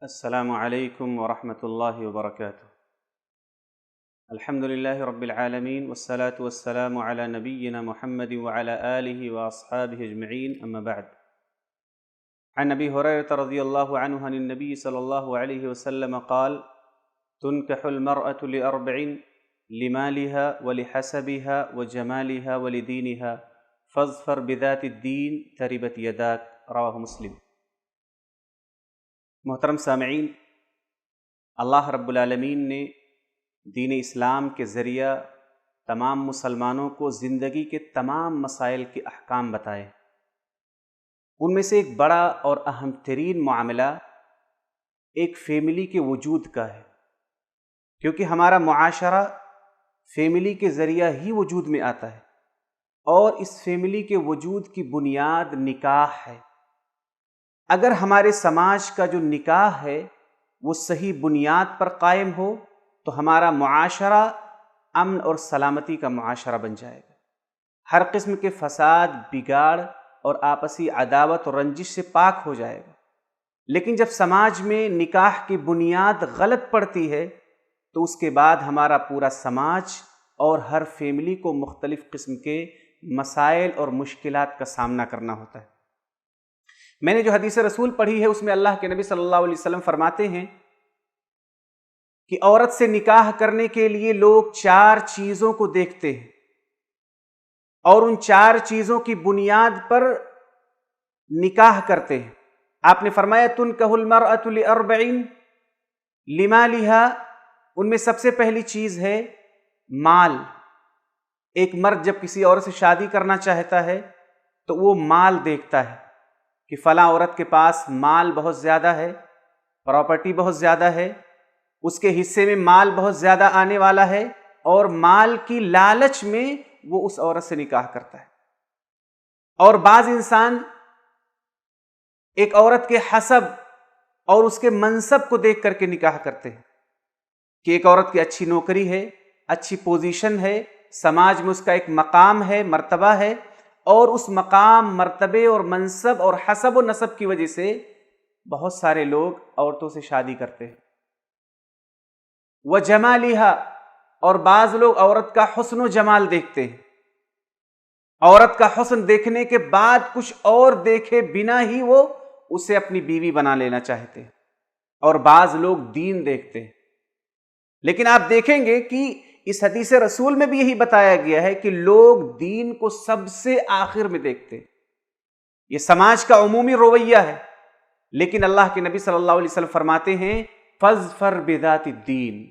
السلام علیکم ورحمۃ اللہ وبرکاتہ۔ الحمد للہ رب العالمین والصلاة والسلام علی نبینا محمد وعلی آلہ واصحابہ اجمعین، اما بعد۔ عن ابی ہریرۃ رضی اللہ عنہ عن النبی صلی اللہ علیہ وسلم قال: تنکح المرأة لأربع: لمالها ولحسبها وجمالها ولدینها فاظفر بذات الدین تربت یداک، رواہ مسلم۔ محترم سامعین، اللہ رب العالمین نے دین اسلام کے ذریعہ تمام مسلمانوں کو زندگی کے تمام مسائل کے احکام بتائے۔ ان میں سے ایک بڑا اور اہم ترین معاملہ ایک فیملی کے وجود کا ہے، کیونکہ ہمارا معاشرہ فیملی کے ذریعہ ہی وجود میں آتا ہے، اور اس فیملی کے وجود کی بنیاد نکاح ہے۔ اگر ہمارے سماج کا جو نکاح ہے وہ صحیح بنیاد پر قائم ہو تو ہمارا معاشرہ امن اور سلامتی کا معاشرہ بن جائے گا، ہر قسم کے فساد، بگاڑ اور آپسی عداوت اور رنجش سے پاک ہو جائے گا۔ لیکن جب سماج میں نکاح کی بنیاد غلط پڑتی ہے تو اس کے بعد ہمارا پورا سماج اور ہر فیملی کو مختلف قسم کے مسائل اور مشکلات کا سامنا کرنا ہوتا ہے۔ میں نے جو حدیث رسول پڑھی ہے اس میں اللہ کے نبی صلی اللہ علیہ وسلم فرماتے ہیں کہ عورت سے نکاح کرنے کے لیے لوگ 4 چیزوں کو دیکھتے ہیں، اور ان 4 چیزوں کی بنیاد پر نکاح کرتے ہیں۔ آپ نے فرمایا تنکح المرأة لأربع: لمالها، ان میں سب سے پہلی چیز ہے مال۔ ایک مرد جب کسی عورت سے شادی کرنا چاہتا ہے تو وہ مال دیکھتا ہے کہ فلاں عورت کے پاس مال بہت زیادہ ہے، پراپرٹی بہت زیادہ ہے، اس کے حصے میں مال بہت زیادہ آنے والا ہے، اور مال کی لالچ میں وہ اس عورت سے نکاح کرتا ہے۔ اور بعض انسان ایک عورت کے حسب اور اس کے منصب کو دیکھ کر کے نکاح کرتے ہیں کہ ایک عورت کی اچھی نوکری ہے، اچھی پوزیشن ہے، سماج میں اس کا ایک مقام ہے، مرتبہ ہے، اور اس مقام، مرتبے اور منصب اور حسب و نسب کی وجہ سے بہت سارے لوگ عورتوں سے شادی کرتے ہیں۔ وَجَمَالِهَا، اور بعض لوگ عورت کا حسن و جمال دیکھتے ہیں، عورت کا حسن دیکھنے کے بعد کچھ اور دیکھے بنا ہی وہ اسے اپنی بیوی بنا لینا چاہتے ہیں، اور بعض لوگ دین دیکھتے ہیں۔ لیکن آپ دیکھیں گے کہ اس حدیث رسول میں بھی یہی بتایا گیا ہے کہ لوگ دین کو سب سے آخر میں دیکھتے ہیں۔ یہ سماج کا عمومی رویہ ہے، لیکن اللہ کے نبی صلی اللہ علیہ وسلم فرماتے ہیں فَاظْفَرْ بِذَاتِ الدِّينِ،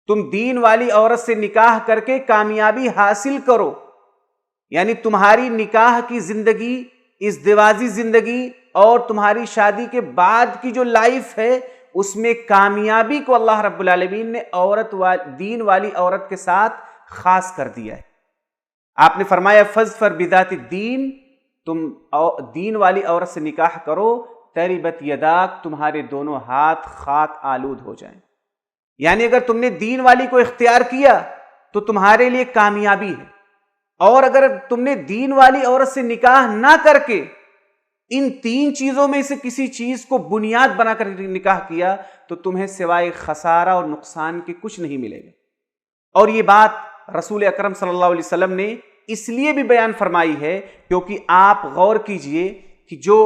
تم دین والی عورت سے نکاح کر کے کامیابی حاصل کرو، یعنی تمہاری نکاح کی زندگی، ازدواجی زندگی اور تمہاری شادی کے بعد کی جو لائف ہے اس میں کامیابی کو اللہ رب العالمین نے دین والی عورت کے ساتھ خاص کر دیا ہے۔ آپ نے فرمایا فَاظْفَرْ بِذَاتِ الدِّينِ، تم دین والی عورت سے نکاح کرو، تربت یداک، تمہارے دونوں ہاتھ خاک آلود ہو جائیں۔ یعنی اگر تم نے دین والی کو اختیار کیا تو تمہارے لیے کامیابی ہے، اور اگر تم نے دین والی عورت سے نکاح نہ کر کے ان 3 چیزوں میں سے کسی چیز کو بنیاد بنا کر نکاح کیا تو تمہیں سوائے خسارہ اور نقصان کے کچھ نہیں ملے گا۔ اور یہ بات رسول اکرم صلی اللہ علیہ وسلم نے اس لیے بھی بیان فرمائی ہے کیونکہ آپ غور کیجئے کہ جو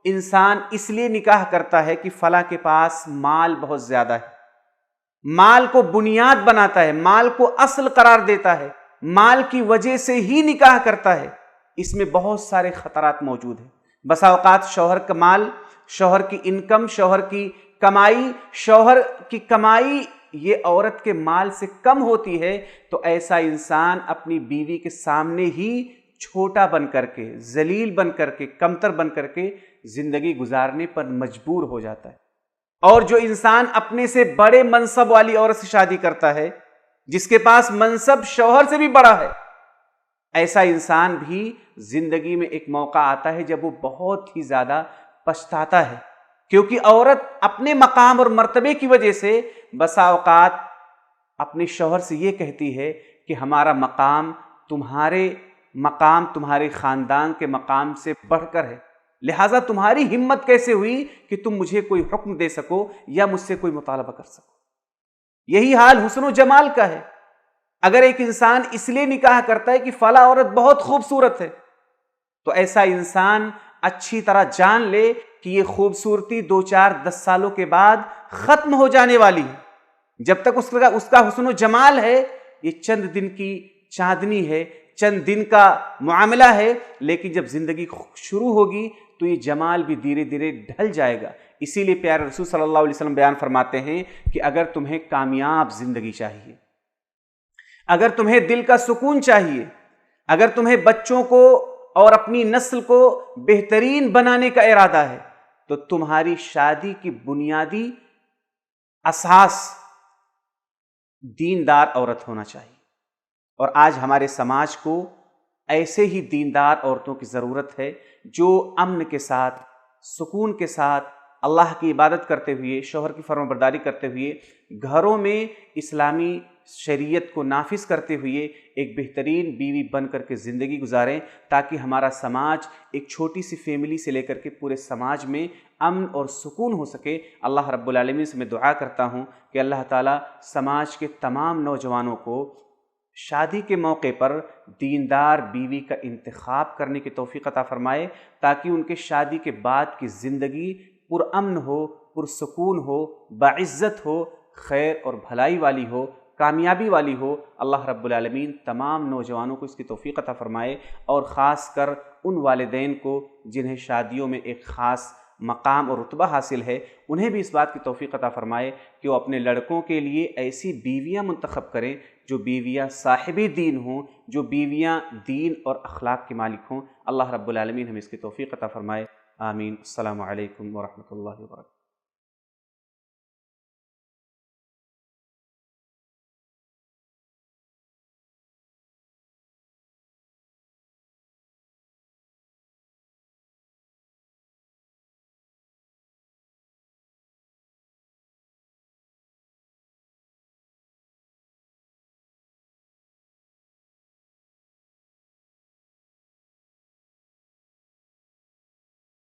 انسان اس لیے نکاح کرتا ہے کہ فلاں کے پاس مال بہت زیادہ ہے، مال کو بنیاد بناتا ہے، مال کو اصل قرار دیتا ہے، مال کی وجہ سے ہی نکاح کرتا ہے، اس میں بہت سارے خطرات موجود ہیں۔ بسا اوقات شوہر کا مال، شوہر کی انکم، شوہر کی کمائی یہ عورت کے مال سے کم ہوتی ہے تو ایسا انسان اپنی بیوی کے سامنے ہی چھوٹا بن کر کے، ذلیل بن کر کے، کمتر بن کر کے زندگی گزارنے پر مجبور ہو جاتا ہے۔ اور جو انسان اپنے سے بڑے منصب والی عورت سے شادی کرتا ہے، جس کے پاس منصب شوہر سے بھی بڑا ہے، ایسا انسان بھی زندگی میں ایک موقع آتا ہے جب وہ بہت ہی زیادہ پچھتاتا ہے، کیونکہ عورت اپنے مقام اور مرتبے کی وجہ سے بسا اوقات اپنے شوہر سے یہ کہتی ہے کہ ہمارا مقام تمہارے خاندان کے مقام سے بڑھ کر ہے، لہٰذا تمہاری ہمت کیسے ہوئی کہ تم مجھے کوئی حکم دے سکو یا مجھ سے کوئی مطالبہ کر سکو؟ یہی حال حسن و جمال کا ہے۔ اگر ایک انسان اس لیے نکاح کرتا ہے کہ فلاں عورت بہت خوبصورت ہے، تو ایسا انسان اچھی طرح جان لے کہ یہ خوبصورتی 2 4 10 سالوں کے بعد ختم ہو جانے والی ہے۔ جب تک اس کا حسن و جمال ہے، یہ چند دن کی چاندنی ہے، چند دن کا معاملہ ہے، لیکن جب زندگی شروع ہوگی تو یہ جمال بھی دھیرے دھیرے ڈھل جائے گا۔ اسی لیے پیارے رسول صلی اللہ علیہ وسلم بیان فرماتے ہیں کہ اگر تمہیں کامیاب زندگی چاہیے، اگر تمہیں دل کا سکون چاہیے، اگر تمہیں بچوں کو اور اپنی نسل کو بہترین بنانے کا ارادہ ہے، تو تمہاری شادی کی بنیادی اساس دیندار عورت ہونا چاہیے۔ اور آج ہمارے سماج کو ایسے ہی دیندار عورتوں کی ضرورت ہے جو امن کے ساتھ، سکون کے ساتھ، اللہ کی عبادت کرتے ہوئے، شوہر کی فرمانبرداری کرتے ہوئے، گھروں میں اسلامی شریعت کو نافذ کرتے ہوئے ایک بہترین بیوی بن کر کے زندگی گزاریں، تاکہ ہمارا سماج ایک چھوٹی سی فیملی سے لے کر کے پورے سماج میں امن اور سکون ہو سکے۔ اللہ رب العالمین سے میں دعا کرتا ہوں کہ اللہ تعالیٰ سماج کے تمام نوجوانوں کو شادی کے موقع پر دیندار بیوی کا انتخاب کرنے کی توفیق عطا فرمائے، تاکہ ان کے شادی کے بعد کی زندگی پرامن ہو، پرسکون ہو، باعزت ہو، خیر اور بھلائی والی ہو، کامیابی والی ہو۔ اللہ رب العالمین تمام نوجوانوں کو اس کی توفیق عطا فرمائے، اور خاص کر ان والدین کو جنہیں شادیوں میں ایک خاص مقام اور رتبہ حاصل ہے، انہیں بھی اس بات کی توفیق عطا فرمائے کہ وہ اپنے لڑکوں کے لیے ایسی بیویاں منتخب کریں جو بیویاں صاحب دین ہوں، جو بیویاں دین اور اخلاق کے مالک ہوں۔ اللہ رب العالمین ہمیں اس کی توفیق عطا فرمائے، آمین۔ السلام علیکم ورحمۃ اللہ وبرکاتہ۔